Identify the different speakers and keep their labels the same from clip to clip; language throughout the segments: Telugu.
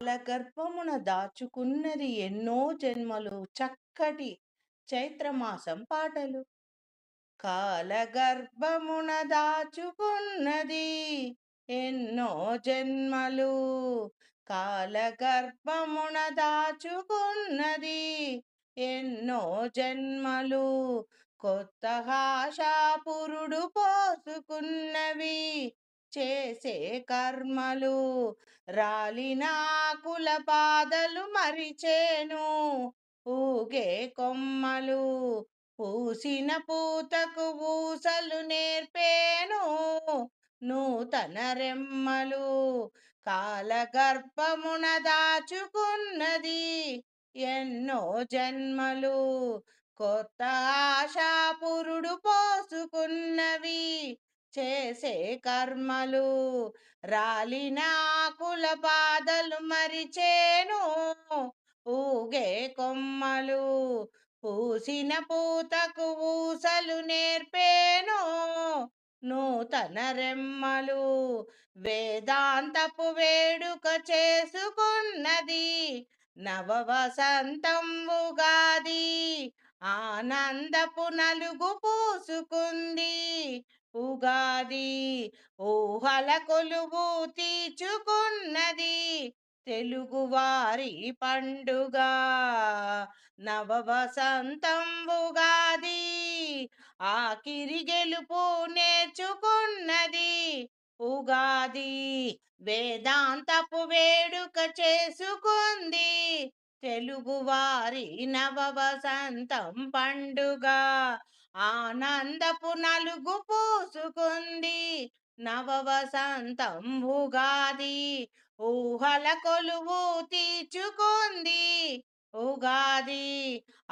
Speaker 1: గర్భమున దాచుకున్నది ఎన్నో జన్మలు చక్కటి చైత్రమాసం పాటలు. కాలగర్భమున దాచుకున్నది ఎన్నో జన్మలు. కాలగర్భమున దాచుకున్నది ఎన్నో జన్మలు. కొత్త ఆశాపురుడు పోసుకున్నవి చేసే కర్మలు. రాలిన ఆకుల పాదలు మరిచేను ఊగే కొమ్మలు. పూసిన పూతకు ఊసలు నేర్పేను నూతన రెమ్మలు. కాలగర్భమున దాచుకున్నది ఎన్నో జన్మలు. కొత్త ఆశాపురుడు పోసుకున్నవి చేసే కర్మలు. రాలిన ఆకుల పాదలు మరిచేను ఊగే కొమ్మలు. పూసిన పూతకు ఊసలు నేర్పేను నూతన రెమ్మలు. వేదాంతపు వేడుక చేసుకున్నది నవవసంతం ఉగాది. ఆనందపు నలుగు పూసుకుంది ఉగాది. ఊహల కొలువు తీర్చుకున్నది తెలుగువారి పండుగ. నవవసంతం ఉగాది. ఆఖరి గెలుపు నేర్చుకున్నది ఉగాది. వేదాంతపు వేడుక చేసుకుంది తెలుగువారి నవవసంతం పండుగ. ఆనందపు నలుగు పూసుకుంది నవవసంతం ఉగాది. ఊహల కొలువు తీర్చుకుంది ఉగాది.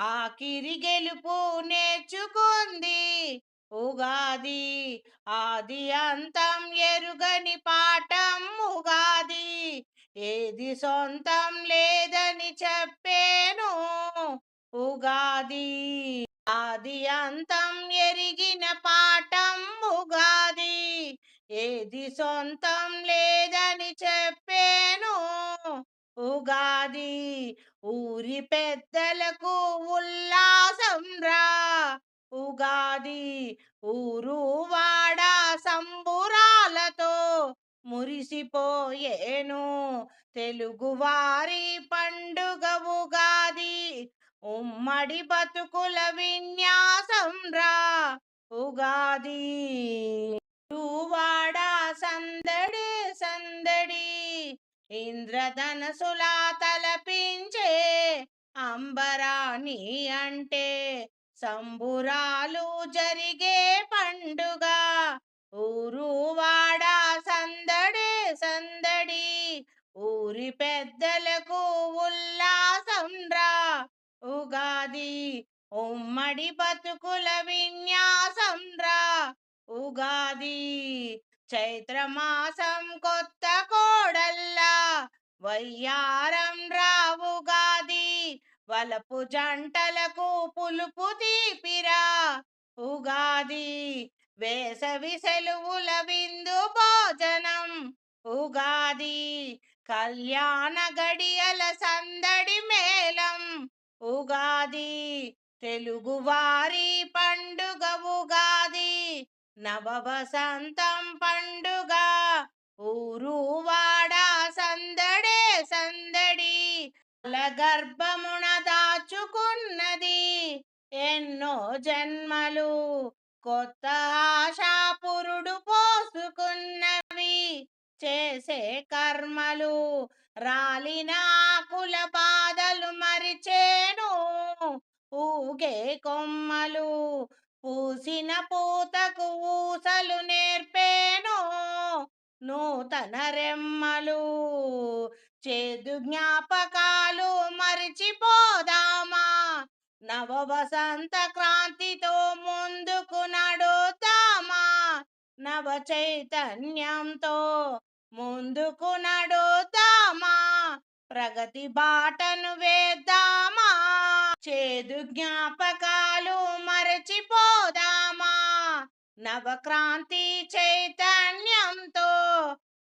Speaker 1: ఆఖరి గెలుపు నేర్చుకుంది ఉగాది. ఆది అంతం ఎరుగని పాఠం ఉగాది. ఏది సొంతం లేదని చెప్పేను ఉగాది. ఆది అంతం ఎరిగిన పాఠం ఉగాది. ఏది సొంతం లేదని చెప్పేను ఉగాది. ఊరి పెద్దలకు ఉల్లాసం రా ఉగాది. ఊరు వాడ సంబురాలతో మురిసిపోయేను తెలుగువారి పండుగ ఉగాది. ఉమ్మడి బతుకుల విన్యాసం రా ఉగాది. వాడ సందడి సందడి ఇంద్రధనసులా తలపించే అంబరాణి అంటే సంబురాలు జరిగే పండుగ. ఊరు వాడ సందడి సందడి ఊరి పెద్దలకు ఉల్లాసం రా ఉగాది. ఉమ్మడి బతుకుల విన్యాసం రా ఉగాది. చైత్రమాసం కొత్త కోడల్లా వయ్యారం రా ఉగాది. వలపు జంటలకు పులుపు తీపిరా ఉగాది. వేసవి సెలవుల విందు భోజనం ఉగాది. కళ్యాణ గడియల సందడి మేళం ఉగాది. తెలుగువారి పండుగ ఉగాది. నవవసంతం పండుగ ఊరు వాడ సందడే సందడి. గర్భమున దాచుకున్నది ఎన్నో జన్మలు. కొత్త ఆశాపురుడు పోసుకున్నవి చేసే కర్మలు. రాలిన ఆకుల బాధలు మరిచేను ఊగే కొమ్మలు. పూసిన పూతకు ఊసలు నేర్పేను నూతన రెమ్మలు. చేదు జ్ఞాపకాలు మరిచిపోదామా నవవసంత క్రాంతితో ముందుకు నడుద్దామా. నవ చైతన్యంతో ముందుకు నడుద్దామా. ప్రగతి బాటను వేద్దామా. చేదు జ్ఞాపకాలు మరచిపోదామా. నవక్రాంతి చైతన్యంతో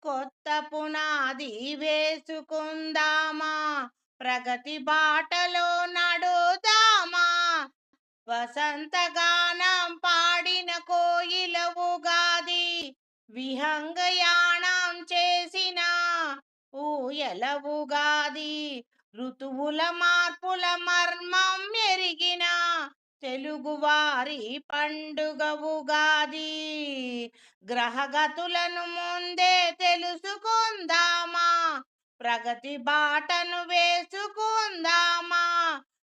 Speaker 1: కొత్త పునాది వేసుకుందామా, ప్రగతి బాటలో నడుదామా. వసంతగానం పాడిన కోయిల ఉగాది, విహంగయాణం చేసిన ఊయల ఉగాది. ఋతువుల మార్పుల మర్మం ఎరిగిన తెలుగువారి పండుగ ఉగాది. గ్రహగతులను ముందే తెలుసుకుందామా, ప్రగతి బాటను వేసుకుందామా.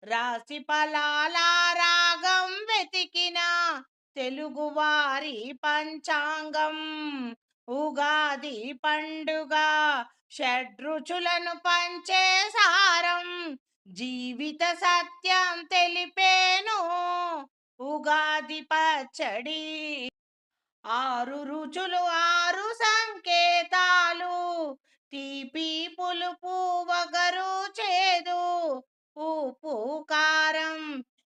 Speaker 1: రాశి ఫలాల రాగం వెతికిన తెలుగువారి పంచాంగం ఉగాది పండుగ. షడ్రుచులను పంచే సారం, జీవిత సత్యం తెలిపేను ఉగాది పచ్చడి. ఆరు రుచులు ఆరు సంకేతాలు, తీపి పులుపు వగరు చేదు, ఉప్పు కారం,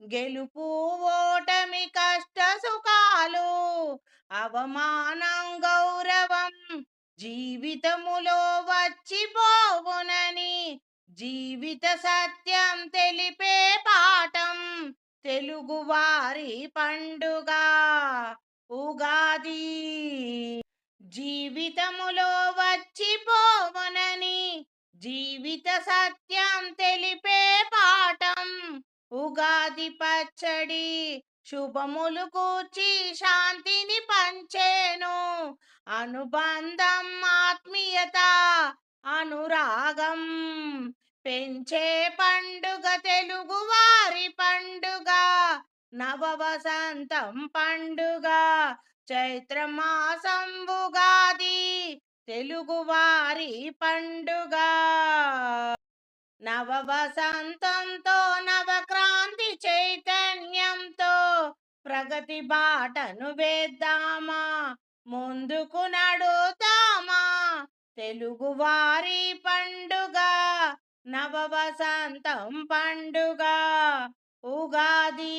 Speaker 1: గెలుపు ఓటమి కష్ట సుఖాలు, అవమానం గౌరవం జీవితములో వచ్చిపోవునని జీవిత సత్యం తెలిపే పాఠం తెలుగువారి పండుగ ఉగాది. జీవితములో వచ్చిపోవునని జీవిత సత్యం తెలిపే పాఠం ఉగాది పచ్చడి. శుభములు కూర్చి శాంతిని పంచేను, అనుబంధం ఆత్మీయత అనురాగం పెంచే పండుగ తెలుగువారి పండుగ. నవ వసంతం పండుగ, చైత్రమాసం ఉగాది తెలుగువారి పండుగ. నవ వసంతంతో నవక్రాంతి చైతన్యంతో ప్రగతి బాటను వేద్దామా, ముందుకు నడుద్దామా. తెలుగువారి పండుగ నవ వసంతం పండుగ ఉగాది.